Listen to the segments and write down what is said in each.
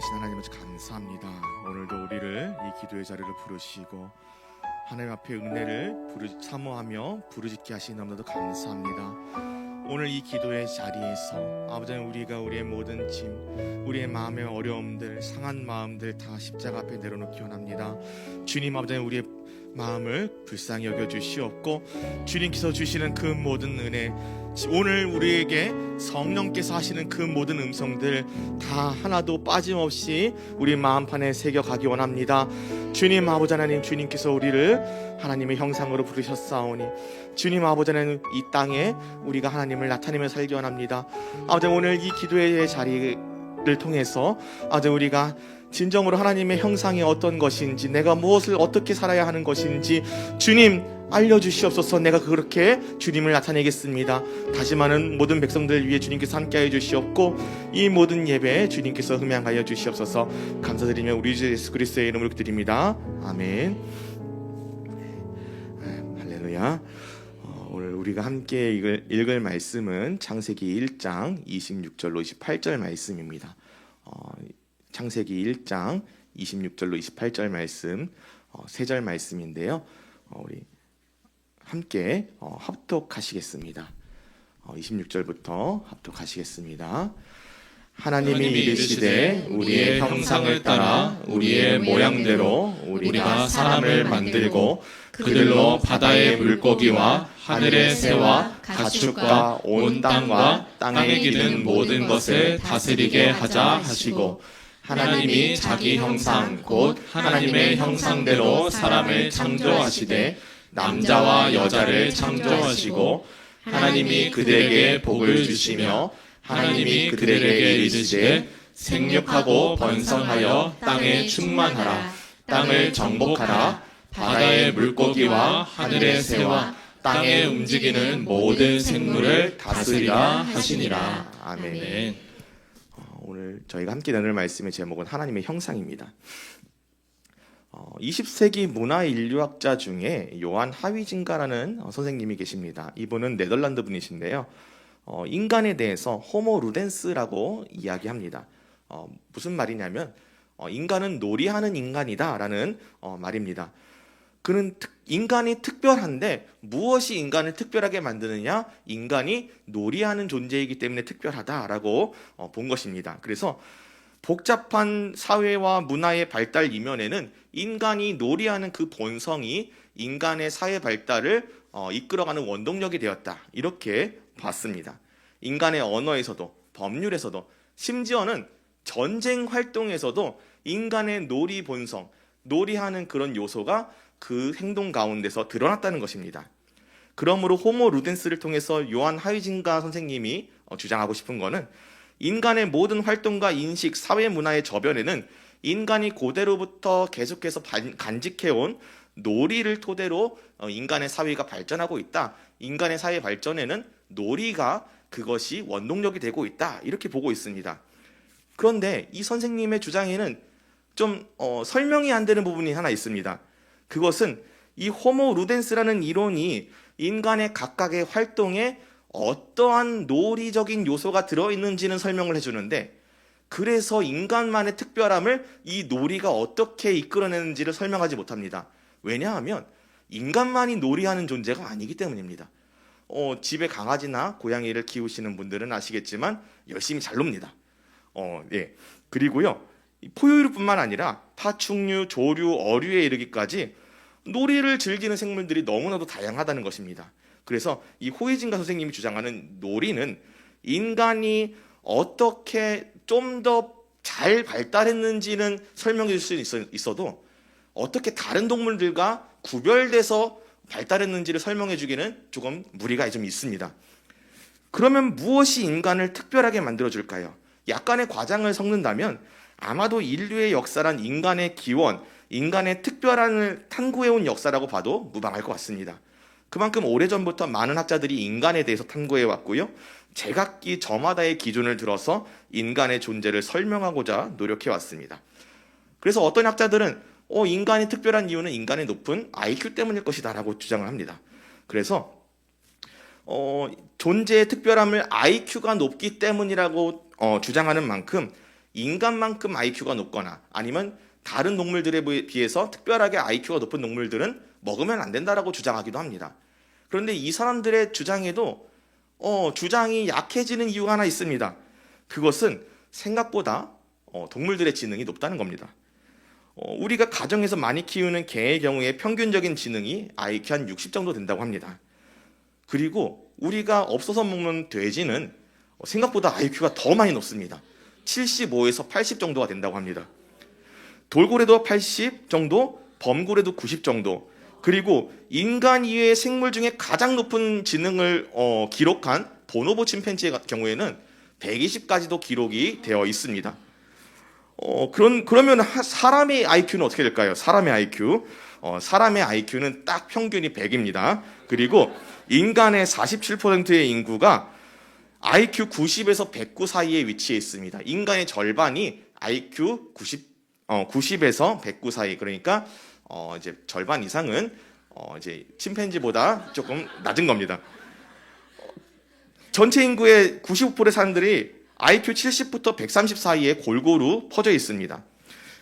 하나님 아버지 감사합니다. 오늘도 우리를 이 기도의 자리를 부르시고 하나님 앞에 은혜를 사모하며 부르짖게 하시는 너무나도 감사합니다. 오늘 이 기도의 자리에서 아버지 우리가 우리의 모든 짐, 우리의 마음의 어려움들, 상한 마음들 다 십자가 앞에 내려놓기 원합니다. 주님 아버지 우리의 마음을 불쌍히 여겨주시옵고 주님께서 주시는 그 모든 은혜, 오늘 우리에게 성령께서 하시는 그 모든 음성들 다 하나도 빠짐없이 우리 마음판에 새겨가기 원합니다. 주님 아버지 하나님, 주님께서 우리를 하나님의 형상으로 부르셨사오니 주님 아버지 하나님, 이 땅에 우리가 하나님을 나타내며 살기 원합니다. 아버지 오늘 이 기도의 자리를 통해서 아버지 우리가 진정으로 하나님의 형상이 어떤 것인지, 내가 무엇을 어떻게 살아야 하는 것인지 주님 알려주시옵소서. 내가 그렇게 주님을 나타내겠습니다. 다시마는 모든 백성들 위해 주님께서 함께하여 주시옵고 이 모든 예배에 주님께서 흠양하여 주시옵소서. 감사드리며 우리 주 예수 그리스도의 이름으로 기도드립니다. 아멘. 할렐루야. 오늘 우리가 함께 읽을 말씀은 창세기 1장 26절로 28절 말씀입니다. 창세기 1장 26절로 28절 말씀, 세 절 말씀인데요. 우리 함께 합독하시겠습니다. 26절부터 합독하시겠습니다. 하나님이 이르시되 우리의 형상을 따라 우리의 모양대로 우리가 사람을 만들고 그들로 바다의 물고기와 하늘의 새와 가축과 온 땅과 땅에 기는 모든 것을 다스리게 하자 하시고, 하나님이 자기 형상 곧 하나님의 형상대로 사람을 창조하시되 남자와 여자를 창조하시고, 하나님이 그들에게 복을 주시며 하나님이 그들에게 이르시되 생육하고 번성하여 땅에 충만하라. 땅을 정복하라. 바다의 물고기와 하늘의 새와 땅에 움직이는 모든 생물을 다스리라 하시니라. 아멘. 오늘 저희가 함께 나눌 말씀의 제목은 하나님의 형상입니다. 20세기 문화인류학자 중에 요한 하위징가라는 선생님이 계십니다. 이분은 네덜란드 분이신데요. 인간에 대해서 호모 루덴스라고 이야기합니다. 무슨 말이냐면 인간은 놀이하는 인간이다라는 말입니다. 그는 인간이 특별한데 무엇이 인간을 특별하게 만드느냐? 인간이 놀이하는 존재이기 때문에 특별하다라고 본 것입니다. 그래서 복잡한 사회와 문화의 발달 이면에는 인간이 놀이하는 그 본성이 인간의 사회 발달을 이끌어가는 원동력이 되었다, 이렇게 봤습니다. 인간의 언어에서도 법률에서도 심지어는 전쟁 활동에서도 인간의 놀이 본성, 놀이하는 그런 요소가 그 행동 가운데서 드러났다는 것입니다. 그러므로 호모 루덴스를 통해서 요한 하위징가 선생님이 주장하고 싶은 것은 인간의 모든 활동과 인식, 사회 문화의 저변에는 인간이 고대로부터 계속해서 간직해온 놀이를 토대로 인간의 사회가 발전하고 있다. 인간의 사회 발전에는 놀이가 그것이 원동력이 되고 있다, 이렇게 보고 있습니다. 그런데 이 선생님의 주장에는 좀 설명이 안 되는 부분이 하나 있습니다. 그것은 이 호모 루덴스라는 이론이 인간의 각각의 활동에 어떠한 놀이적인 요소가 들어있는지는 설명을 해주는데, 그래서 인간만의 특별함을 이 놀이가 어떻게 이끌어내는지를 설명하지 못합니다. 왜냐하면 인간만이 놀이하는 존재가 아니기 때문입니다. 집에 강아지나 고양이를 키우시는 분들은 아시겠지만 열심히 잘 놉니다. 예. 그리고요, 포유류뿐만 아니라 파충류, 조류, 어류에 이르기까지 놀이를 즐기는 생물들이 너무나도 다양하다는 것입니다. 그래서 이 호이징가 선생님이 주장하는 놀이는 인간이 어떻게 좀 더 잘 발달했는지는 설명해 줄 수 있어도 어떻게 다른 동물들과 구별돼서 발달했는지를 설명해 주기는 조금 무리가 좀 있습니다. 그러면 무엇이 인간을 특별하게 만들어줄까요? 약간의 과장을 섞는다면 아마도 인류의 역사란 인간의 기원, 인간의 특별함을 탐구해온 역사라고 봐도 무방할 것 같습니다. 그만큼 오래전부터 많은 학자들이 인간에 대해서 탐구해왔고요, 제각기 저마다의 기준을 들어서 인간의 존재를 설명하고자 노력해왔습니다. 그래서 어떤 학자들은 인간이 특별한 이유는 인간의 높은 IQ 때문일 것이다 라고 주장을 합니다. 그래서 존재의 특별함을 IQ가 높기 때문이라고 주장하는 만큼 인간만큼 IQ가 높거나 아니면 다른 동물들에 비해서 특별하게 IQ가 높은 동물들은 먹으면 안 된다라고 주장하기도 합니다. 그런데 이 사람들의 주장에도 주장이 약해지는 이유가 하나 있습니다. 그것은 생각보다 동물들의 지능이 높다는 겁니다. 우리가 가정에서 많이 키우는 개의 경우에 평균적인 지능이 IQ 한 60 정도 된다고 합니다. 그리고 우리가 없어서 먹는 돼지는 생각보다 IQ가 더 많이 높습니다. 75에서 80 정도가 된다고 합니다. 돌고래도 80 정도, 범고래도 90 정도, 그리고 인간 이외의 생물 중에 가장 높은 지능을 기록한 보노보 침팬지의 경우에는 120까지도 기록이 되어 있습니다. 그러면 사람의 IQ는 어떻게 될까요? 사람의 IQ. 사람의 IQ는 딱 평균이 100입니다. 그리고 인간의 47%의 인구가 IQ 90에서 109 사이에 위치해 있습니다. 인간의 절반이 IQ 90에서 109 사이. 그러니까 이제 절반 이상은 이제 침팬지보다 조금 낮은 겁니다. 전체 인구의 95%의 사람들이 IQ 70부터 130 사이에 골고루 퍼져 있습니다.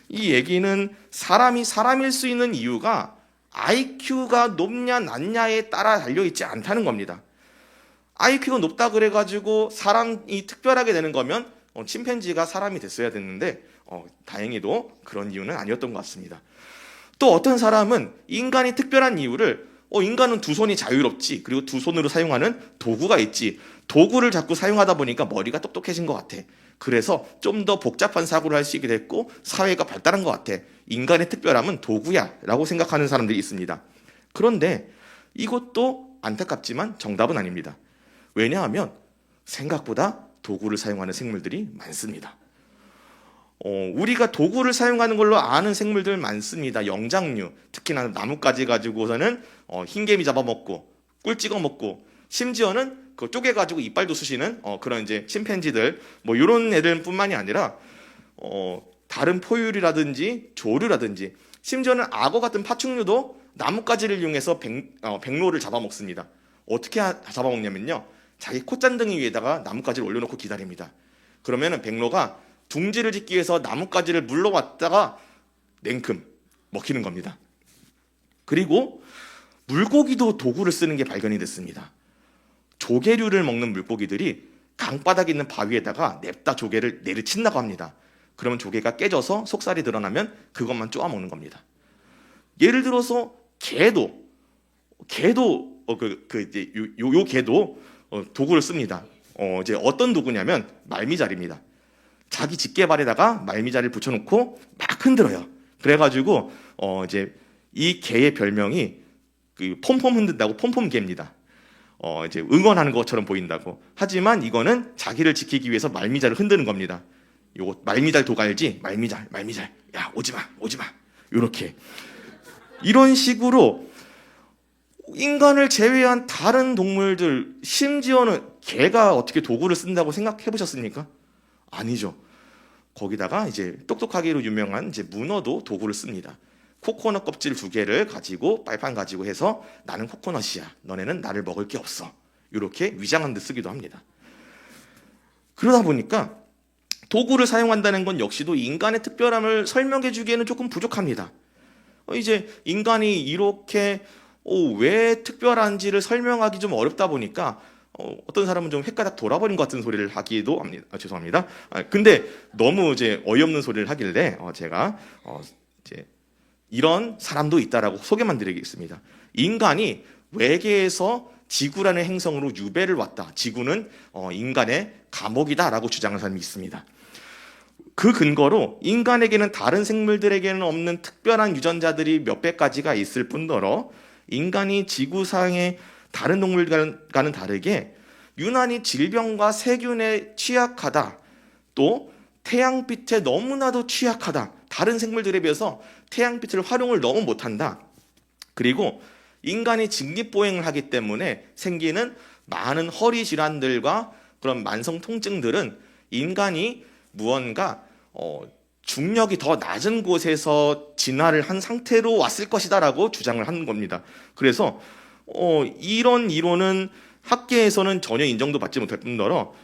이 얘기는 사람이 사람일 수 있는 이유가 IQ가 높냐 낮냐에 따라 달려있지 않다는 겁니다. IQ가 높다 그래가지고 사람이 특별하게 되는 거면 침팬지가 사람이 됐어야 됐는데 다행히도 그런 이유는 아니었던 것 같습니다. 또 어떤 사람은 인간이 특별한 이유를 인간은 두 손이 자유롭지, 그리고 두 손으로 사용하는 도구가 있지, 도구를 자꾸 사용하다 보니까 머리가 똑똑해진 것 같아. 그래서 좀 더 복잡한 사고를 할 수 있게 됐고 사회가 발달한 것 같아. 인간의 특별함은 도구야 라고 생각하는 사람들이 있습니다. 그런데 이것도 안타깝지만 정답은 아닙니다. 왜냐하면 생각보다 도구를 사용하는 생물들이 많습니다. 우리가 도구를 사용하는 걸로 아는 생물들 많습니다. 영장류, 특히나 나뭇가지 가지고서는 흰개미 잡아먹고 꿀 찍어 먹고, 심지어는 그 쪼개가지고 이빨도 쑤시는 그런 이제 침팬지들, 뭐 이런 애들뿐만이 아니라 다른 포유류라든지 조류라든지, 심지어는 악어 같은 파충류도 나뭇가지를 이용해서 백로를 잡아먹습니다. 어떻게 잡아먹냐면요, 자기 콧잔등이 위에다가 나뭇가지를 올려놓고 기다립니다. 그러면은 백로가 둥지를 짓기 위해서 나뭇가지를 물러왔다가 냉큼 먹히는 겁니다. 그리고 물고기도 도구를 쓰는 게 발견이 됐습니다. 조개류를 먹는 물고기들이 강바닥에 있는 바위에다가 냅다 조개를 내리친다고 합니다. 그러면 조개가 깨져서 속살이 드러나면 그것만 쪼아 먹는 겁니다. 예를 들어서 개도 이제 요 개도 도구를 씁니다. 이제 어떤 도구냐면 말미잘입니다. 자기 집게발에다가 말미잘을 붙여놓고 막 흔들어요. 그래가지고 이제 이 개의 별명이 그 폼폼 흔든다고 폼폼개입니다. 이제 응원하는 것처럼 보인다고. 하지만 이거는 자기를 지키기 위해서 말미잘을 흔드는 겁니다. 요거 말미잘 도구 알지? 말미잘. 야, 오지마. 요렇게. 이런 식으로 인간을 제외한 다른 동물들, 심지어는 개가 어떻게 도구를 쓴다고 생각해 보셨습니까? 아니죠. 거기다가 이제 똑똑하기로 유명한 이제 문어도 도구를 씁니다. 코코넛 껍질 2개를 가지고 빨판 가지고 해서 나는 코코넛이야, 너네는 나를 먹을 게 없어, 이렇게 위장한 듯 쓰기도 합니다. 그러다 보니까 도구를 사용한다는 건 역시도 인간의 특별함을 설명해 주기에는 조금 부족합니다. 이제 인간이 이렇게 왜 특별한지를 설명하기 좀 어렵다 보니까 어떤 사람은 좀 헷가닥 돌아버린 것 같은 소리를 하기도 합니다. 죄송합니다. 근데 너무 이제 어이없는 소리를 하길래 제가 이제 이런 사람도 있다라고 소개만 드리겠습니다. 인간이 외계에서 지구라는 행성으로 유배를 왔다. 지구는 인간의 감옥이다라고 주장하는 사람이 있습니다. 그 근거로 인간에게는 다른 생물들에게는 없는 특별한 유전자들이 몇백 가지가 있을 뿐더러 인간이 지구상의 다른 동물과는 다르게 유난히 질병과 세균에 취약하다. 또 태양빛에 너무나도 취약하다. 다른 생물들에 비해서 태양빛을 활용을 너무 못한다. 그리고 인간이 직립보행을 하기 때문에 생기는 많은 허리 질환들과 그런 만성 통증들은 인간이 무언가 중력이 더 낮은 곳에서 진화를 한 상태로 왔을 것이다라고 주장을 하는 겁니다. 그래서 이런 이론은 학계에서는 전혀 인정도 받지 못할 뿐더러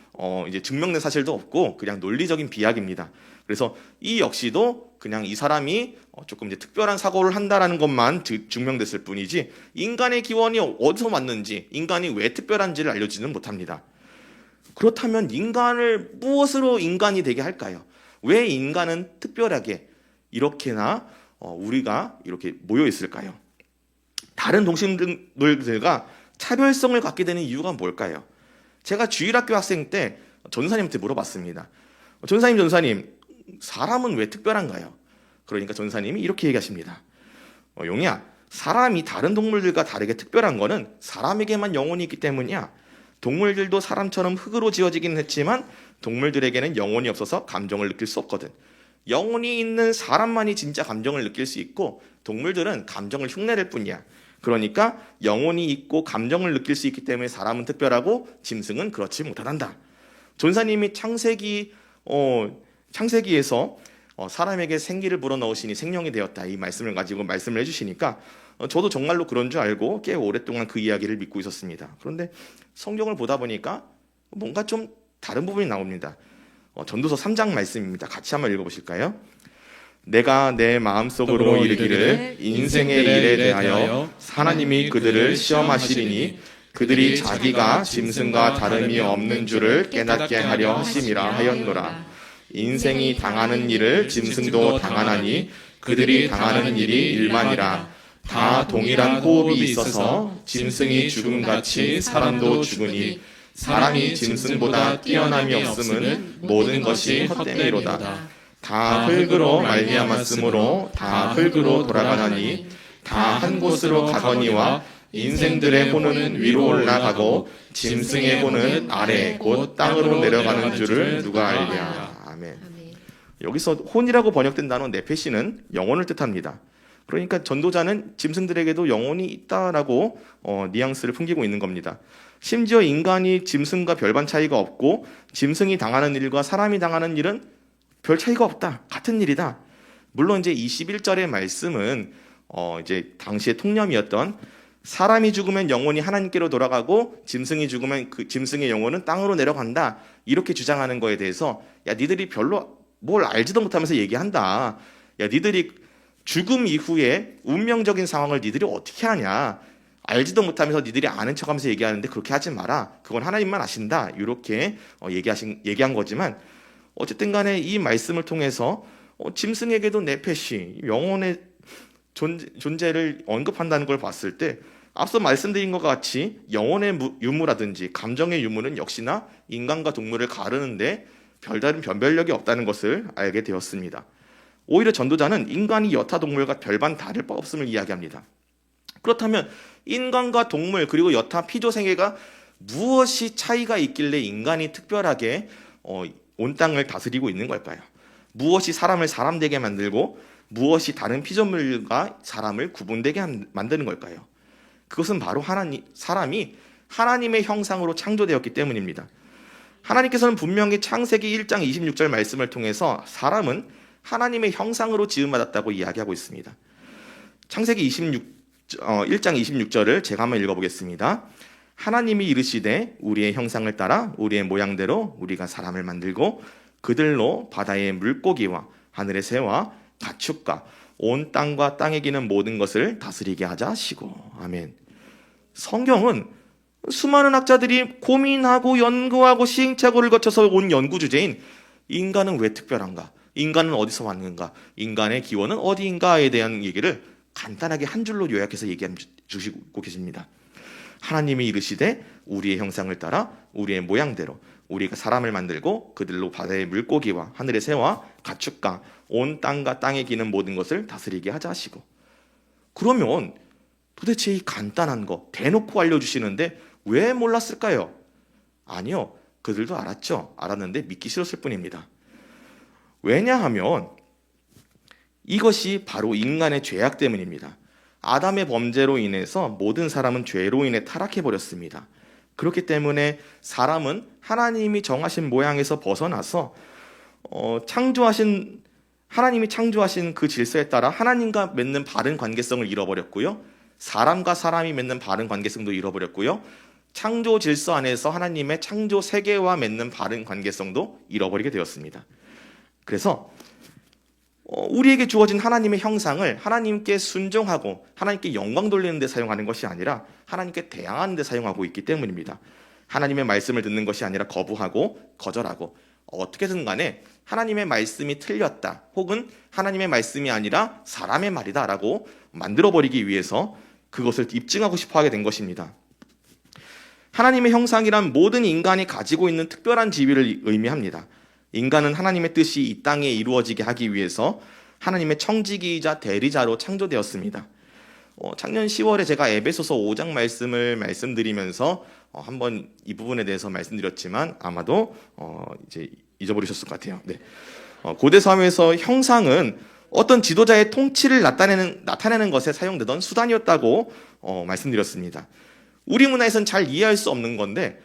이제 증명된 사실도 없고 그냥 논리적인 비약입니다. 그래서 그래서 이 역시도 그냥 이 사람이 조금 이제 특별한 사고를 한다라는 것만 증명됐을 뿐이지 인간의 기원이 어디서 왔는지 인간이 왜 특별한지를 알려지는 못합니다. 그렇다면 인간을 무엇으로 인간이 되게 할까요? 왜 인간은 특별하게 이렇게나 우리가 이렇게 모여 있을까요? 다른 동식물들과 차별성을 갖게 되는 이유가 뭘까요? 제가 주일학교 학생 때 전사님한테 물어봤습니다. 전사님, 사람은 왜 특별한가요? 그러니까 전사님이 이렇게 얘기하십니다. 용이야, 사람이 다른 동물들과 다르게 특별한 거는 사람에게만 영혼이 있기 때문이야. 동물들도 사람처럼 흙으로 지어지긴 했지만 동물들에게는 영혼이 없어서 감정을 느낄 수 없거든. 영혼이 있는 사람만이 진짜 감정을 느낄 수 있고 동물들은 감정을 흉내낼 뿐이야. 그러니까 영혼이 있고 감정을 느낄 수 있기 때문에 사람은 특별하고 짐승은 그렇지 못하단다. 전사님이 창세기에서 사람에게 생기를 불어넣으시니 생명이 되었다 이 말씀을 가지고 말씀을 해주시니까 저도 정말로 그런 줄 알고 꽤 오랫동안 그 이야기를 믿고 있었습니다. 그런데 성경을 보다 보니까 뭔가 좀 다른 부분이 나옵니다. 전도서 3장 말씀입니다. 같이 한번 읽어보실까요? 내가 내 마음속으로 이르기를 인생의 일에 대하여 하나님이 그들을 시험하시리니 그들이 자기가 짐승과 다름이 없는 줄을 깨닫게 하려 하심이라 하였노라. 인생이 당하는 일을 짐승도 당하나니 그들이 당하는 일이 일만이라. 다 동일한 호흡이 있어서 짐승이 죽음같이 사람도 죽으니 사람이 짐승보다 뛰어남이 없음은 모든 것이 헛됨이로다. 다 흙으로 말미암았으므로 다 흙으로 돌아가나니 다 한 곳으로 가거니와 인생들의 혼은 위로 올라가고 짐승의 혼은 아래 곧 땅으로 내려가는 줄을 누가 알랴. 아멘. 여기서 혼이라고 번역된 단어 네페시는 영혼을 뜻합니다. 그러니까 전도자는 짐승들에게도 영혼이 있다라고 뉘앙스를 풍기고 있는 겁니다. 심지어 인간이 짐승과 별반 차이가 없고 짐승이 당하는 일과 사람이 당하는 일은 별 차이가 없다. 같은 일이다. 물론 이제 21절의 말씀은 이제 당시의 통념이었던 사람이 죽으면 영혼이 하나님께로 돌아가고 짐승이 죽으면 그 짐승의 영혼은 땅으로 내려간다. 이렇게 주장하는 거에 대해서 야 니들이 별로 뭘 알지도 못하면서 얘기한다. 야 니들이 죽음 이후에 운명적인 상황을 니들이 어떻게 하냐. 알지도 못하면서 니들이 아는 척하면서 얘기하는데 그렇게 하지 마라. 그건 하나님만 아신다. 이렇게 얘기한 거지만 어쨌든 간에 이 말씀을 통해서 짐승에게도 네페시, 영혼의 존재를 언급한다는 걸 봤을 때 앞서 말씀드린 것 같이 영혼의 유무라든지 감정의 유무는 역시나 인간과 동물을 가르는데 별다른 변별력이 없다는 것을 알게 되었습니다. 오히려 전도자는 인간이 여타 동물과 별반 다를 바 없음을 이야기합니다. 그렇다면 인간과 동물 그리고 여타 피조생애가 무엇이 차이가 있길래 인간이 특별하게 온 땅을 다스리고 있는 걸까요? 무엇이 사람을 사람 되게 만들고 무엇이 다른 피조물과 사람을 구분되게 만드는 걸까요? 그것은 바로 사람이 하나님의 형상으로 창조되었기 때문입니다. 하나님께서는 분명히 창세기 1장 26절 말씀을 통해서 사람은 하나님의 형상으로 지음받았다고 이야기하고 있습니다. 창세기 1장 26절을 제가 한번 읽어보겠습니다. 하나님이 이르시되 우리의 형상을 따라 우리의 모양대로 우리가 사람을 만들고 그들로 바다의 물고기와 하늘의 새와 가축과 온 땅과 땅에 기는 모든 것을 다스리게 하자 하시고. 아멘. 성경은 수많은 학자들이 고민하고 연구하고 시행착오를 거쳐서 온 연구 주제인 인간은 왜 특별한가? 인간은 어디서 왔는가? 인간의 기원은 어디인가에 대한 얘기를 간단하게 한 줄로 요약해서 얘기해 주시고 계십니다. 하나님이 이르시되 우리의 형상을 따라 우리의 모양대로 우리가 사람을 만들고 그들로 바다의 물고기와 하늘의 새와 가축과 온 땅과 땅에 기는 모든 것을 다스리게 하자 하시고. 그러면 도대체 이 간단한 거 대놓고 알려주시는데 왜 몰랐을까요? 아니요, 그들도 알았죠. 알았는데 믿기 싫었을 뿐입니다. 왜냐하면 이것이 바로 인간의 죄악 때문입니다. 아담의 범죄로 인해서 모든 사람은 죄로 인해 타락해버렸습니다. 그렇기 때문에 사람은 하나님이 정하신 모양에서 벗어나서 하나님이 창조하신 그 질서에 따라 하나님과 맺는 바른 관계성을 잃어버렸고요. 사람과 사람이 맺는 바른 관계성도 잃어버렸고요. 창조 질서 안에서 하나님의 창조 세계와 맺는 바른 관계성도 잃어버리게 되었습니다. 그래서 우리에게 주어진 하나님의 형상을 하나님께 순종하고 하나님께 영광 돌리는 데 사용하는 것이 아니라 하나님께 대항하는 데 사용하고 있기 때문입니다. 하나님의 말씀을 듣는 것이 아니라 거부하고 거절하고, 어떻게든 간에 하나님의 말씀이 틀렸다 혹은 하나님의 말씀이 아니라 사람의 말이다 라고 만들어버리기 위해서 그것을 입증하고 싶어 하게 된 것입니다. 하나님의 형상이란 모든 인간이 가지고 있는 특별한 지위를 의미합니다. 인간은 하나님의 뜻이 이 땅에 이루어지게 하기 위해서 하나님의 청지기이자 대리자로 창조되었습니다. 작년 10월에 제가 에베소서 5장 말씀을 말씀드리면서 한번 이 부분에 대해서 말씀드렸지만 아마도 이제 잊어버리셨을 것 같아요. 네. 고대 사회에서 형상은 어떤 지도자의 통치를 나타내는 것에 사용되던 수단이었다고 말씀드렸습니다. 우리 문화에서는 잘 이해할 수 없는 건데,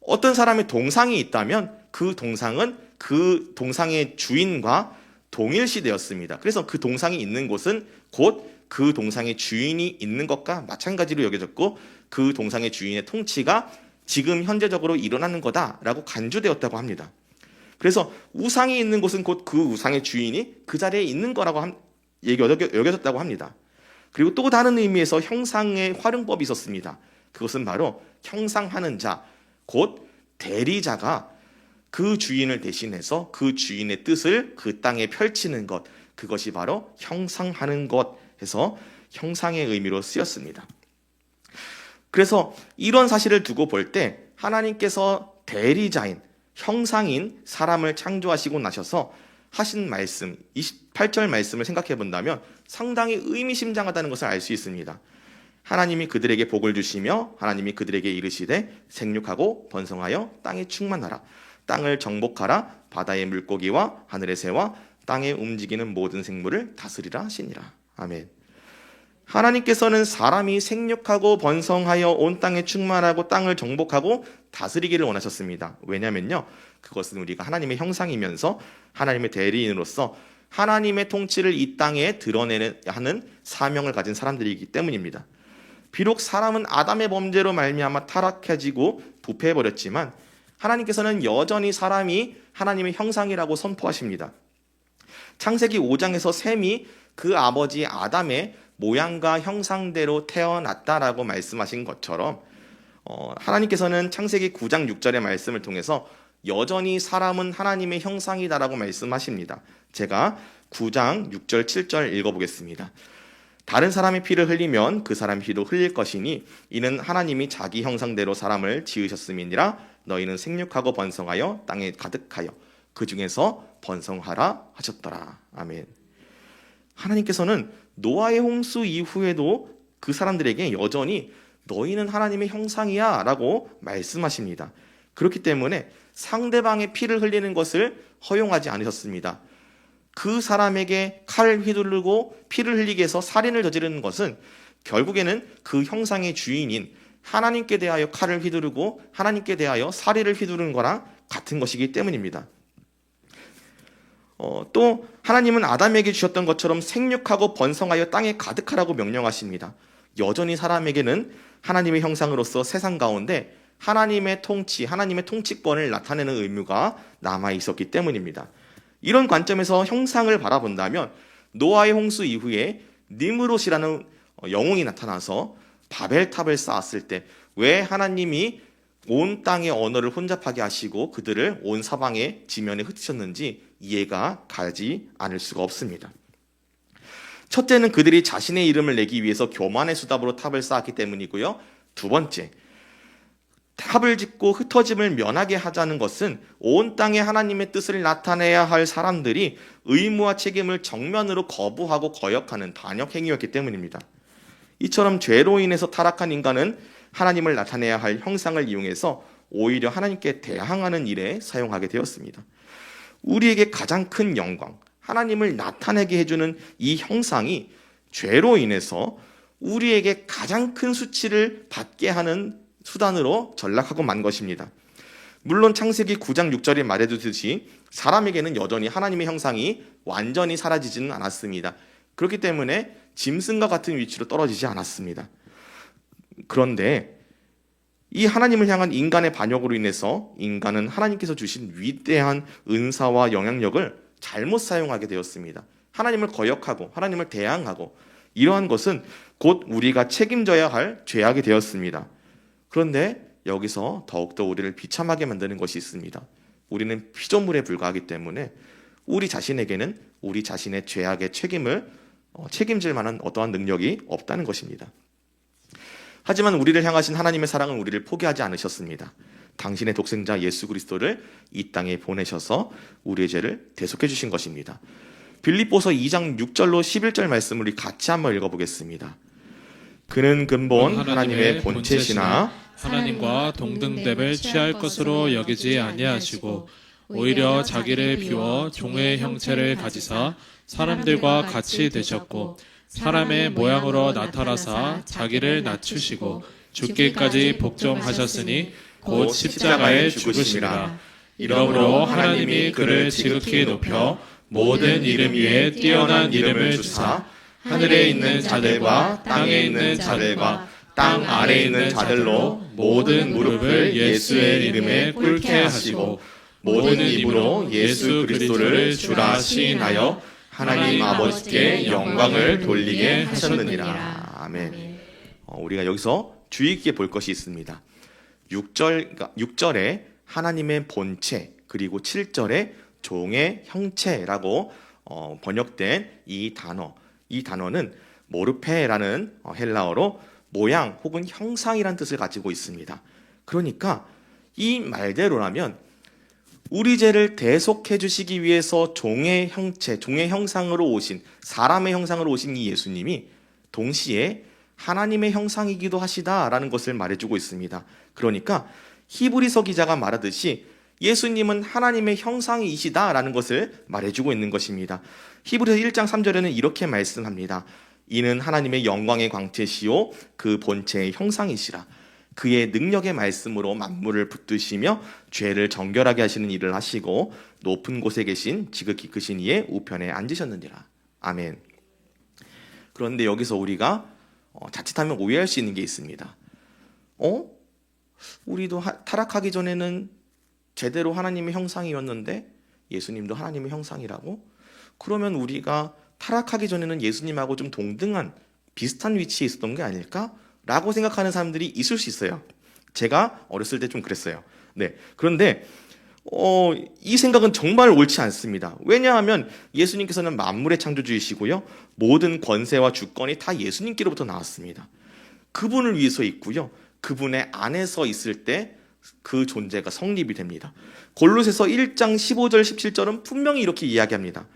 어떤 사람의 동상이 있다면 그 동상은 그 동상의 주인과 동일시되었습니다. 그래서 그 동상이 있는 곳은 곧 그 동상의 주인이 있는 것과 마찬가지로 여겨졌고, 그 동상의 주인의 통치가 지금 현재적으로 일어나는 거다라고 간주되었다고 합니다. 그래서 우상이 있는 곳은 곧 그 우상의 주인이 그 자리에 있는 거라고 여겨졌다고 합니다. 그리고 또 다른 의미에서 형상의 활용법이 있었습니다. 그것은 바로 형상하는 자, 곧 대리자가 그 주인을 대신해서 그 주인의 뜻을 그 땅에 펼치는 것, 그것이 바로 형상하는 것 해서 형상의 의미로 쓰였습니다. 그래서 이런 사실을 두고 볼 때 하나님께서 대리자인, 형상인 사람을 창조하시고 나셔서 하신 말씀, 28절 말씀을 생각해 본다면 상당히 의미심장하다는 것을 알 수 있습니다. 하나님이 그들에게 복을 주시며 하나님이 그들에게 이르시되 생육하고 번성하여 땅에 충만하라. 땅을 정복하라. 바다의 물고기와 하늘의 새와 땅에 움직이는 모든 생물을 다스리라 하시니라. 아멘. 하나님께서는 사람이 생육하고 번성하여 온 땅에 충만하고 땅을 정복하고 다스리기를 원하셨습니다. 왜냐면요, 그것은 우리가 하나님의 형상이면서 하나님의 대리인으로서 하나님의 통치를 이 땅에 드러내야 하는 사명을 가진 사람들이기 때문입니다. 비록 사람은 아담의 범죄로 말미암아 타락해지고 부패해버렸지만 하나님께서는 여전히 사람이 하나님의 형상이라고 선포하십니다. 창세기 5장에서 셈이 그 아버지 아담의 모양과 형상대로 태어났다라고 말씀하신 것처럼 하나님께서는 창세기 9장 6절의 말씀을 통해서 여전히 사람은 하나님의 형상이다라고 말씀하십니다. 제가 9장 6절 7절 읽어보겠습니다. 다른 사람의 피를 흘리면 그 사람의 피도 흘릴 것이니 이는 하나님이 자기 형상대로 사람을 지으셨음이니라. 너희는 생육하고 번성하여 땅에 가득하여 그 중에서 번성하라 하셨더라. 아멘. 하나님께서는 노아의 홍수 이후에도 그 사람들에게 여전히 너희는 하나님의 형상이야 라고 말씀하십니다. 그렇기 때문에 상대방의 피를 흘리는 것을 허용하지 않으셨습니다. 그 사람에게 칼을 휘두르고 피를 흘리게 해서 살인을 저지르는 것은 결국에는 그 형상의 주인인 하나님께 대하여 칼을 휘두르고 하나님께 대하여 살인을 휘두르는 거랑 같은 것이기 때문입니다. 또 하나님은 아담에게 주셨던 것처럼 생육하고 번성하여 땅에 가득하라고 명령하십니다. 여전히 사람에게는 하나님의 형상으로서 세상 가운데 하나님의 통치, 하나님의 통치권을 나타내는 의무가 남아 있었기 때문입니다. 이런 관점에서 형상을 바라본다면 노아의 홍수 이후에 니므롯이라는 영웅이 나타나서 바벨탑을 쌓았을 때 왜 하나님이 온 땅의 언어를 혼잡하게 하시고 그들을 온 사방의 지면에 흩으셨는지 이해가 가지 않을 수가 없습니다. 첫째는 그들이 자신의 이름을 내기 위해서 교만의 수답으로 탑을 쌓았기 때문이고요. 두 번째, 탑을 짓고 흩어짐을 면하게 하자는 것은 온 땅에 하나님의 뜻을 나타내야 할 사람들이 의무와 책임을 정면으로 거부하고 거역하는 반역 행위였기 때문입니다. 이처럼 죄로 인해서 타락한 인간은 하나님을 나타내야 할 형상을 이용해서 오히려 하나님께 대항하는 일에 사용하게 되었습니다. 우리에게 가장 큰 영광, 하나님을 나타내게 해주는 이 형상이 죄로 인해서 우리에게 가장 큰 수치를 받게 하는 수단으로 전락하고 만 것입니다. 물론 창세기 9장 6절에 말해두듯이 사람에게는 여전히 하나님의 형상이 완전히 사라지지는 않았습니다. 그렇기 때문에 짐승과 같은 위치로 떨어지지 않았습니다. 그런데 이 하나님을 향한 인간의 반역으로 인해서 인간은 하나님께서 주신 위대한 은사와 영향력을 잘못 사용하게 되었습니다. 하나님을 거역하고 하나님을 대항하고 이러한 것은 곧 우리가 책임져야 할 죄악이 되었습니다. 그런데 여기서 더욱더 우리를 비참하게 만드는 것이 있습니다. 우리는 피조물에 불과하기 때문에 우리 자신에게는 우리 자신의 죄악의 책임을 책임질 만한 어떠한 능력이 없다는 것입니다. 하지만 우리를 향하신 하나님의 사랑은 우리를 포기하지 않으셨습니다. 당신의 독생자 예수 그리스도를 이 땅에 보내셔서 우리의 죄를 대속해 주신 것입니다. 빌립보서 2장 6절로 11절 말씀을 우리 같이 한번 읽어보겠습니다. 그는 근본 하나님의 본체시나 하나님과 동등됨을 취할 것으로 여기지 아니하시고 오히려 자기를 비워 종의 형체를 가지사 사람들과 같이 되셨고 사람의 모양으로 나타나사 자기를 낮추시고 죽기까지 복종하셨으니 곧 십자가에 죽으시니라. 이러므로 하나님이 그를 지극히 높여 모든 이름 위에 뛰어난 이름을 주사 하늘에 있는 자들과 땅에 있는 자들과 땅 아래에 있는 자들로 모든 무릎을 예수의 이름에 꿇게 하시고 모든 입으로 예수 그리스도를 주라 시인하여 하나님 아버지께 영광을 돌리게 하셨느니라. 아멘. 우리가 여기서 주의 깊게 볼 것이 있습니다. 6절에 하나님의 본체 그리고 7절에 종의 형체라고 번역된 이 단어는 모르페라는 헬라어로 모양 혹은 형상이라는 뜻을 가지고 있습니다. 그러니까 이 말대로라면 우리 죄를 대속해 주시기 위해서 종의 형체, 종의 형상으로 오신, 사람의 형상으로 오신 이 예수님이 동시에 하나님의 형상이기도 하시다라는 것을 말해주고 있습니다. 그러니까 히브리서 기자가 말하듯이 예수님은 하나님의 형상이시다라는 것을 말해주고 있는 것입니다. 히브리서 1장 3절에는 이렇게 말씀합니다. 이는 하나님의 영광의 광채시요 그 본체의 형상이시라. 그의 능력의 말씀으로 만물을 붙드시며 죄를 정결하게 하시는 일을 하시고 높은 곳에 계신 지극히 크신 이의 우편에 앉으셨느니라. 아멘. 그런데 여기서 우리가 자칫하면 오해할 수 있는 게 있습니다. 우리도 타락하기 전에는 제대로 하나님의 형상이었는데 예수님도 하나님의 형상이라고? 그러면 우리가 타락하기 전에는 예수님하고 좀 동등한 비슷한 위치에 있었던 게 아닐까? 라고 생각하는 사람들이 있을 수 있어요. 제가 어렸을 때 좀 그랬어요. 네. 그런데 이 생각은 정말 옳지 않습니다. 왜냐하면 예수님께서는 만물의 창조주이시고요. 모든 권세와 주권이 다 예수님께로부터 나왔습니다. 그분을 위해서 있고요. 그분의 안에서 있을 때 그 존재가 성립이 됩니다. 골로새서 1장 15절 17절은 분명히 이렇게 이야기합니다.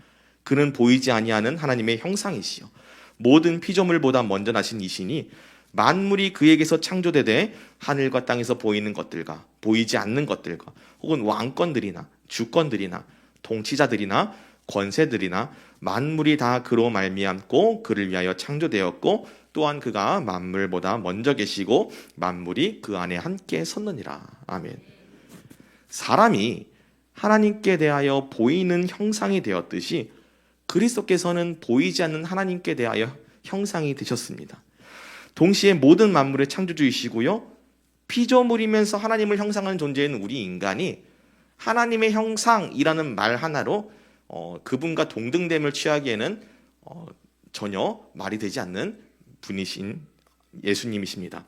그는 보이지 아니하는 하나님의 형상이시요 모든 피조물보다 먼저 나신 이시니 만물이 그에게서 창조되되 하늘과 땅에서 보이는 것들과 보이지 않는 것들과 혹은 왕권들이나 주권들이나 통치자들이나 권세들이나 만물이 다 그로 말미암고 그를 위하여 창조되었고 또한 그가 만물보다 먼저 계시고 만물이 그 안에 함께 섰느니라. 아멘. 사람이 하나님께 대하여 보이는 형상이 되었듯이 그리스도께서는 보이지 않는 하나님께 대하여 형상이 되셨습니다. 동시에 모든 만물의 창조주이시고요. 피조물이면서 하나님을 형상하는 존재인 우리 인간이 하나님의 형상이라는 말 하나로 그분과 동등됨을 취하기에는 전혀 말이 되지 않는 분이신 예수님이십니다.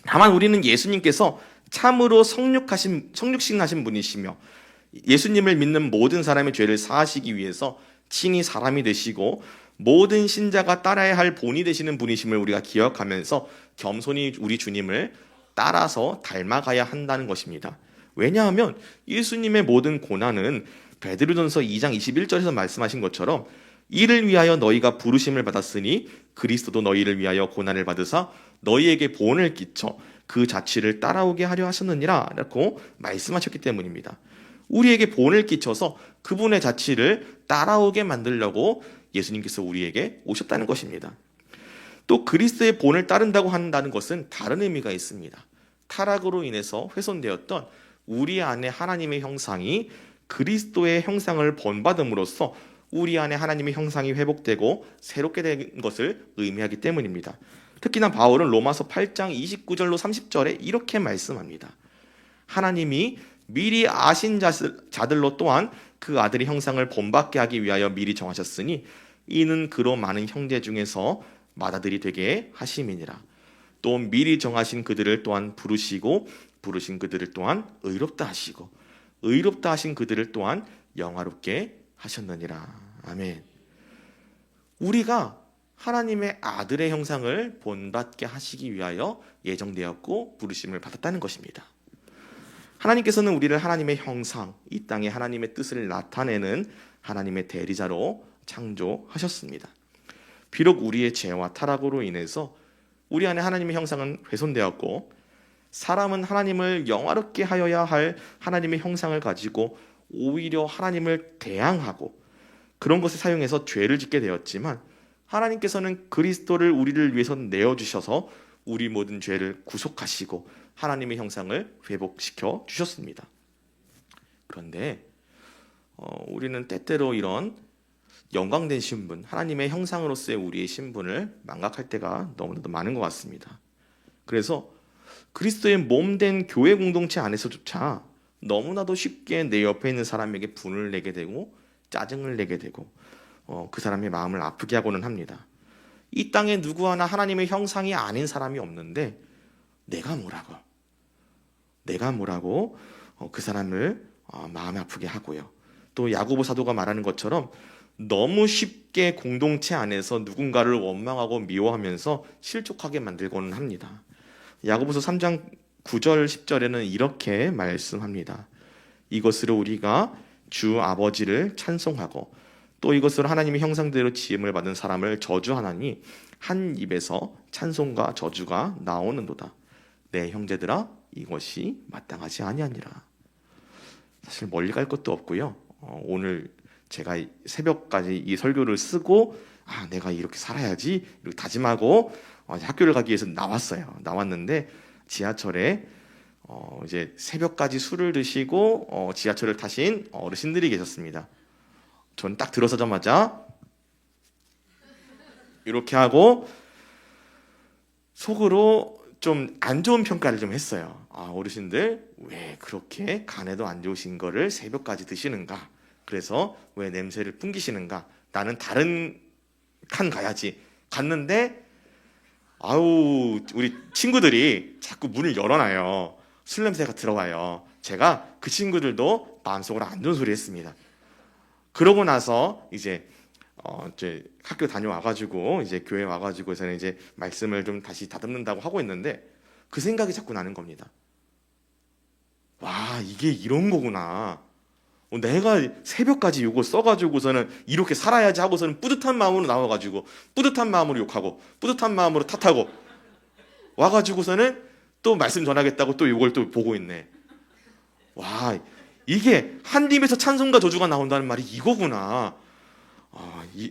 다만 우리는 예수님께서 참으로 성육신 하신 분이시며 예수님을 믿는 모든 사람의 죄를 사하시기 위해서 친히 사람이 되시고 모든 신자가 따라야 할 본이 되시는 분이심을 우리가 기억하면서 겸손히 우리 주님을 따라서 닮아가야 한다는 것입니다. 왜냐하면 예수님의 모든 고난은 베드로전서 2장 21절에서 말씀하신 것처럼 이를 위하여 너희가 부르심을 받았으니 그리스도도 너희를 위하여 고난을 받으사 너희에게 본을 끼쳐 그 자취를 따라오게 하려 하셨느니라 라고 말씀하셨기 때문입니다. 우리에게 본을 끼쳐서 그분의 자취를 따라오게 만들려고 예수님께서 우리에게 오셨다는 것입니다. 또 그리스도의 본을 따른다고 한다는 것은 다른 의미가 있습니다. 타락으로 인해서 훼손되었던 우리 안에 하나님의 형상이 그리스도의 형상을 본받음으로써 우리 안에 하나님의 형상이 회복되고 새롭게 된 것을 의미하기 때문입니다. 특히나 바울은 로마서 8장 29절로 30절에 이렇게 말씀합니다. 하나님이 미리 아신 자들로 또한 그 아들의 형상을 본받게 하기 위하여 미리 정하셨으니 이는 그로 많은 형제 중에서 맏아들이 되게 하심이니라. 또 미리 정하신 그들을 또한 부르시고 부르신 그들을 또한 의롭다 하시고 의롭다 하신 그들을 또한 영화롭게 하셨느니라. 아멘. 우리가 하나님의 아들의 형상을 본받게 하시기 위하여 예정되었고 부르심을 받았다는 것입니다. 하나님께서는 우리를 하나님의 형상, 이 땅에 하나님의 뜻을 나타내는 하나님의 대리자로 창조하셨습니다. 비록 우리의 죄와 타락으로 인해서 우리 안에 하나님의 형상은 훼손되었고 사람은 하나님을 영화롭게 하여야 할 하나님의 형상을 가지고 오히려 하나님을 대항하고 그런 것을 사용해서 죄를 짓게 되었지만 하나님께서는 그리스도를 우리를 위해서 내어주셔서 우리 모든 죄를 구속하시고 하나님의 형상을 회복시켜 주셨습니다. 그런데 우리는 때때로 이런 영광된 신분, 하나님의 형상으로서의 우리의 신분을 망각할 때가 너무나도 많은 것 같습니다. 그래서 그리스도의 몸된 교회 공동체 안에서조차 너무나도 쉽게 내 옆에 있는 사람에게 분을 내게 되고 짜증을 내게 되고 그 사람의 마음을 아프게 하고는 합니다. 이 땅에 누구 하나 하나님의 형상이 아닌 사람이 없는데 내가 뭐라고 그 사람을 마음 아프게 하고요. 또 야고보 사도가 말하는 것처럼 너무 쉽게 공동체 안에서 누군가를 원망하고 미워하면서 실족하게 만들고는 합니다. 야고보서 3장 9절 10절에는 이렇게 말씀합니다. 이것으로 우리가 주 아버지를 찬송하고 또 이것으로 하나님의 형상대로 지음을 받은 사람을 저주하나니 한 입에서 찬송과 저주가 나오는도다. 내 형제들아 이것이 마땅하지 아니하니라. 사실 멀리 갈 것도 없고요. 오늘 제가 새벽까지 이 설교를 쓰고 내가 이렇게 살아야지 이렇게 다짐하고 학교를 가기 위해서 나왔는데 지하철에 이제 새벽까지 술을 드시고 지하철을 타신 어르신들이 계셨습니다. 전 딱 들어서자마자 이렇게 하고 속으로 좀 안 좋은 평가를 좀 했어요. 어르신들 왜 그렇게 간에도 안 좋으신 거를 새벽까지 드시는가? 그래서 왜 냄새를 풍기시는가? 나는 다른 칸 가야지. 갔는데 우리 친구들이 자꾸 문을 열어놔요. 술 냄새가 들어와요. 제가 그 친구들도 마음속으로 안 좋은 소리 했습니다. 그러고 나서 이제 학교 다녀와가지고 이제 교회 와가지고서는 이제 말씀을 좀 다시 다듬는다고 하고 있는데 그 생각이 자꾸 나는 겁니다. 와, 이게 이런 거구나. 내가 새벽까지 이거 써가지고서는 이렇게 살아야지 하고서는 뿌듯한 마음으로 나와가지고 뿌듯한 마음으로 욕하고 뿌듯한 마음으로 탓하고 와가지고서는 또 말씀 전하겠다고 또 이걸 또 보고 있네. 와, 이게 한 입에서 찬송과 저주가 나온다는 말이 이거구나.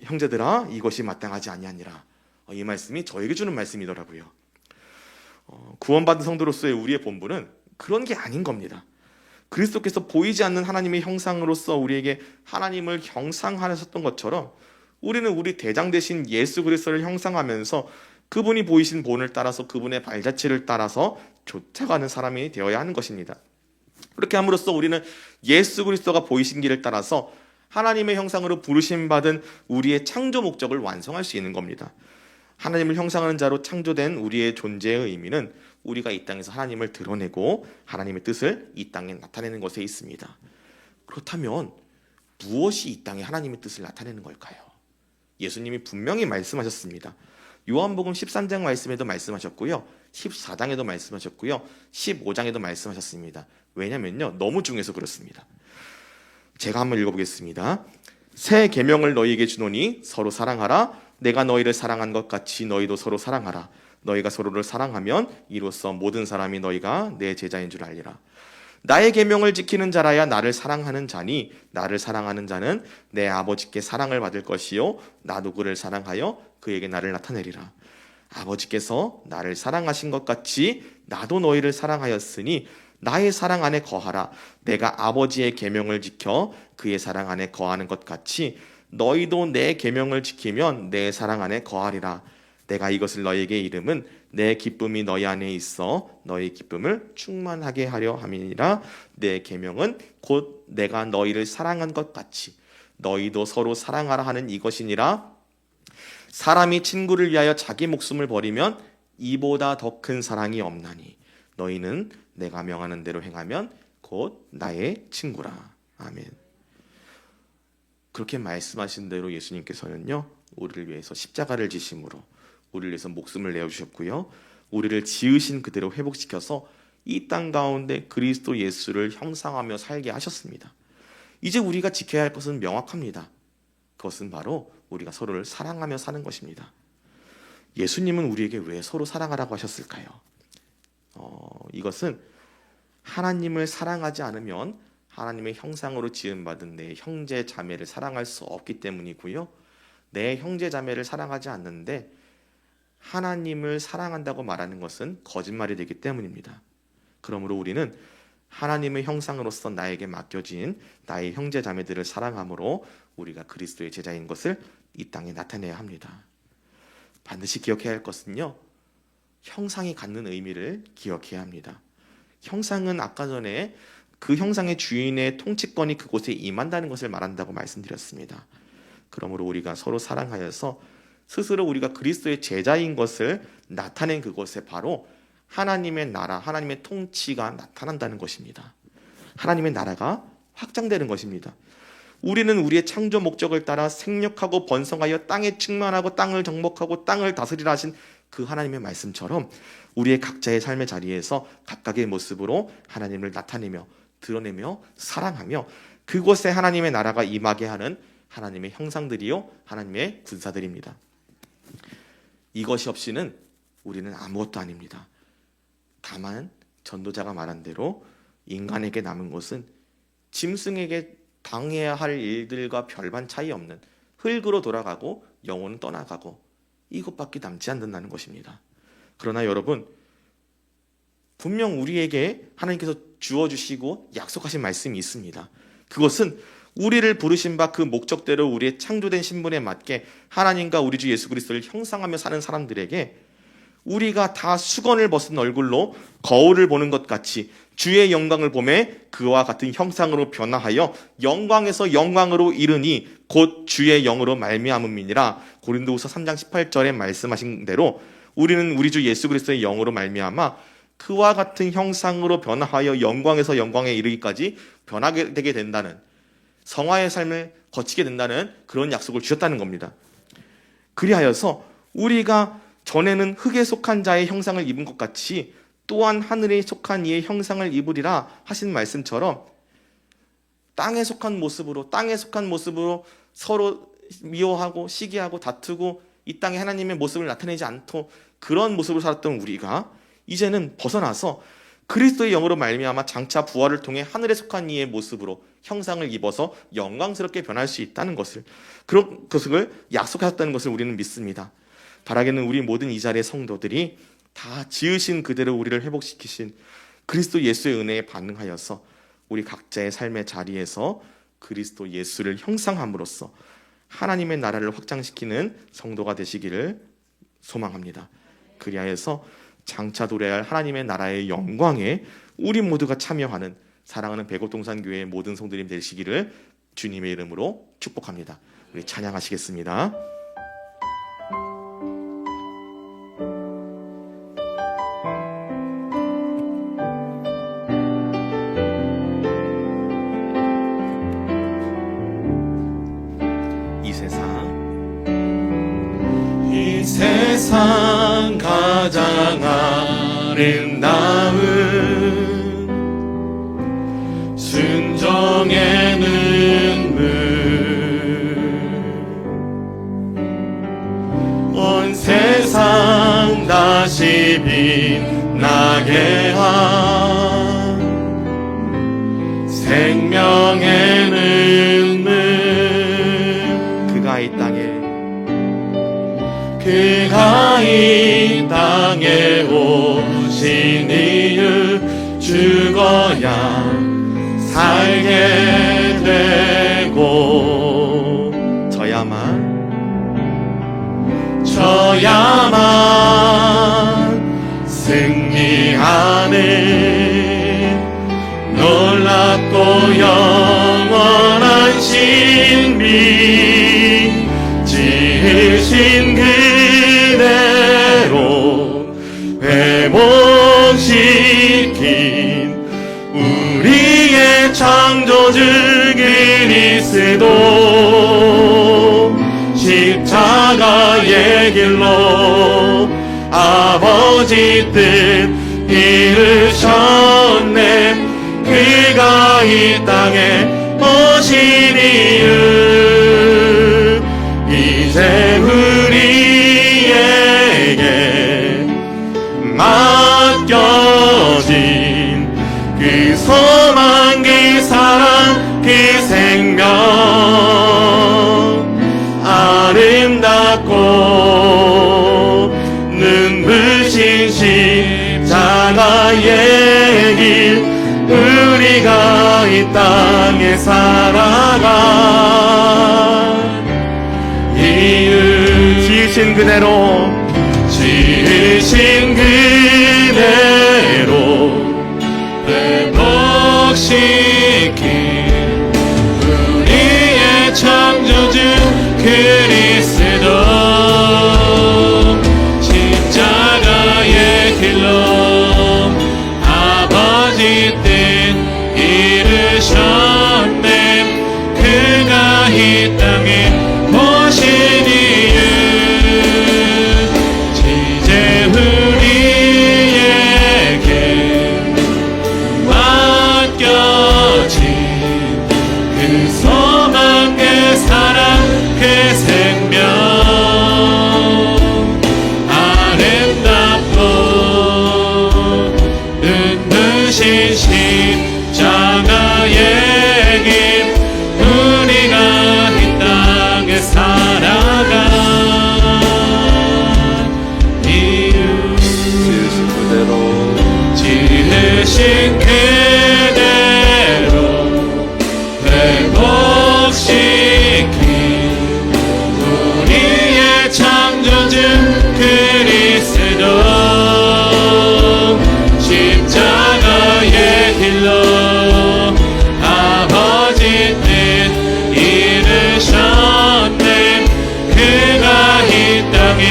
형제들아 이것이 마땅하지 아니하니라. 이 말씀이 저에게 주는 말씀이더라고요. 구원받은 성도로서의 우리의 본분은 그런 게 아닌 겁니다. 그리스도께서 보이지 않는 하나님의 형상으로서 우리에게 하나님을 형상하셨던 것처럼 우리는 우리 대장 되신 예수 그리스도를 형상하면서 그분이 보이신 본을 따라서 그분의 발자취를 따라서 쫓아가는 사람이 되어야 하는 것입니다. 그렇게 함으로써 우리는 예수 그리스도가 보이신 길을 따라서 하나님의 형상으로 부르심받은 우리의 창조 목적을 완성할 수 있는 겁니다. 하나님을 형상하는 자로 창조된 우리의 존재의 의미는 우리가 이 땅에서 하나님을 드러내고 하나님의 뜻을 이 땅에 나타내는 것에 있습니다. 그렇다면 무엇이 이 땅에 하나님의 뜻을 나타내는 걸까요? 예수님이 분명히 말씀하셨습니다. 요한복음 13장 말씀에도 말씀하셨고요. 14장에도 말씀하셨고요. 15장에도 말씀하셨습니다. 왜냐면요, 너무 중요해서 그렇습니다. 제가 한번 읽어보겠습니다. 새 계명을 너희에게 주노니 서로 사랑하라. 내가 너희를 사랑한 것 같이 너희도 서로 사랑하라. 너희가 서로를 사랑하면 이로써 모든 사람이 너희가 내 제자인 줄 알리라. 나의 계명을 지키는 자라야 나를 사랑하는 자니 나를 사랑하는 자는 내 아버지께 사랑을 받을 것이요 나도 그를 사랑하여 그에게 나를 나타내리라. 아버지께서 나를 사랑하신 것 같이 나도 너희를 사랑하였으니 나의 사랑 안에 거하라. 내가 아버지의 계명을 지켜 그의 사랑 안에 거하는 것 같이 너희도 내 계명을 지키면 내 사랑 안에 거하리라. 내가 이것을 너희에게 이름은 내 기쁨이 너희 안에 있어 너희 기쁨을 충만하게 하려 함이니라. 내 계명은 곧 내가 너희를 사랑한 것 같이 너희도 서로 사랑하라 하는 이것이니라. 사람이 친구를 위하여 자기 목숨을 버리면 이보다 더 큰 사랑이 없나니 너희는 내가 명하는 대로 행하면 곧 나의 친구라. 아멘. 그렇게 말씀하신 대로 예수님께서는요, 우리를 위해서 십자가를 지심으로 우리를 위해서 목숨을 내어주셨고요, 우리를 지으신 그대로 회복시켜서 이 땅 가운데 그리스도 예수를 형상하며 살게 하셨습니다. 이제 우리가 지켜야 할 것은 명확합니다. 그것은 바로 우리가 서로를 사랑하며 사는 것입니다. 예수님은 우리에게 왜 서로 사랑하라고 하셨을까요? 이것은 하나님을 사랑하지 않으면 하나님의 형상으로 지음받은 내 형제 자매를 사랑할 수 없기 때문이고요, 내 형제 자매를 사랑하지 않는데 하나님을 사랑한다고 말하는 것은 거짓말이 되기 때문입니다. 그러므로 우리는 하나님의 형상으로서 나에게 맡겨진 나의 형제 자매들을 사랑함으로 우리가 그리스도의 제자인 것을 이 땅에 나타내야 합니다. 반드시 기억해야 할 것은요, 형상이 갖는 의미를 기억해야 합니다. 형상은 아까 전에 그 형상의 주인의 통치권이 그곳에 임한다는 것을 말한다고 말씀드렸습니다. 그러므로 우리가 서로 사랑하여서 스스로 우리가 그리스도의 제자인 것을 나타낸 그곳에 바로 하나님의 나라, 하나님의 통치가 나타난다는 것입니다. 하나님의 나라가 확장되는 것입니다. 우리는 우리의 창조 목적을 따라 생육하고 번성하여 땅에 충만하고 땅을 정복하고 땅을 다스리라 하신 그 하나님의 말씀처럼 우리의 각자의 삶의 자리에서 각각의 모습으로 하나님을 나타내며 드러내며 사랑하며 그곳에 하나님의 나라가 임하게 하는 하나님의 형상들이요, 하나님의 군사들입니다. 이것이 없이는 우리는 아무것도 아닙니다. 다만 전도자가 말한 대로 인간에게 남은 것은 짐승에게 당해야 할 일들과 별반 차이 없는 흙으로 돌아가고 영혼은 떠나가고 이것밖에 남지 않는다는 것입니다. 그러나 여러분, 분명 우리에게 하나님께서 주어주시고 약속하신 말씀이 있습니다. 그것은 우리를 부르신 바 그 목적대로 우리의 창조된 신분에 맞게 하나님과 우리 주 예수 그리스도를 형상하며 사는 사람들에게 우리가 다 수건을 벗은 얼굴로 거울을 보는 것 같이 주의 영광을 보매 그와 같은 형상으로 변화하여 영광에서 영광으로 이르니 곧 주의 영으로 말미암음이니라. 고린도후서 3장 18절에 말씀하신 대로 우리는 우리 주 예수 그리스도의 영으로 말미암아 그와 같은 형상으로 변화하여 영광에서 영광에 이르기까지 변하게 되게 된다는, 성화의 삶을 거치게 된다는 그런 약속을 주셨다는 겁니다. 그리하여서 우리가 전에는 흙에 속한 자의 형상을 입은 것 같이 또한 하늘에 속한 이의 형상을 입으리라 하신 말씀처럼 땅에 속한 모습으로 서로 미워하고 시기하고 다투고 이 땅에 하나님의 모습을 나타내지 않도록 그런 모습으로 살았던 우리가 이제는 벗어나서 그리스도의 영으로 말미암아 장차 부활을 통해 하늘에 속한 이의 모습으로 형상을 입어서 영광스럽게 변할 수 있다는 것을, 그런 것을 약속하셨다는 것을 우리는 믿습니다. 바라기는 우리 모든 이 자리의 성도들이 다 지으신 그대로 우리를 회복시키신 그리스도 예수의 은혜에 반응하여서 우리 각자의 삶의 자리에서 그리스도 예수를 형상함으로써 하나님의 나라를 확장시키는 성도가 되시기를 소망합니다. 그리하여서 장차 도래할 하나님의 나라의 영광에 우리 모두가 참여하는 사랑하는 백옥동산교회의 모든 성도님 되시기를 주님의 이름으로 축복합니다. 우리 찬양하시겠습니다. 이 세상 가장 아름다운 순종의 눈물, 온 세상 다시 빛나게 한 생명의 눈물, 그가 이 땅에 오신 이유 죽어야 살게 되고 저야만 승리하는 놀랍고 영원한 신비 지으신 그대로 회복시킨 우리의 창조주 그리스도 십자가의 길로 아버지 뜻 이루셨네. 그가 이 땅에 오신 이유 이제 우리에게 맡겨진 그 소망, 그 사랑, 그 생명 아름답고 눈부신 십자가의 길 우리가 이 땅에 살아가 이유 지으신 그대로 지으신 그대로 회복시킨 우리의 창조주 그리스도 십자가의 길로 아버지 뜻 이루셨네. 그가 이 땅에 오신 이유 이제 우리에게 맡겨진 그 소망, 그 사랑, 그 생명 아름답고 눈부신 십자가의 길 우리가 이 땅에 살아가 이유 지으신 그대로 지으신 그대로 회복시킨 우리의 창조주 그리스도 십자가의 길로 아버지 뜻 이루셨네. 그가 이 땅에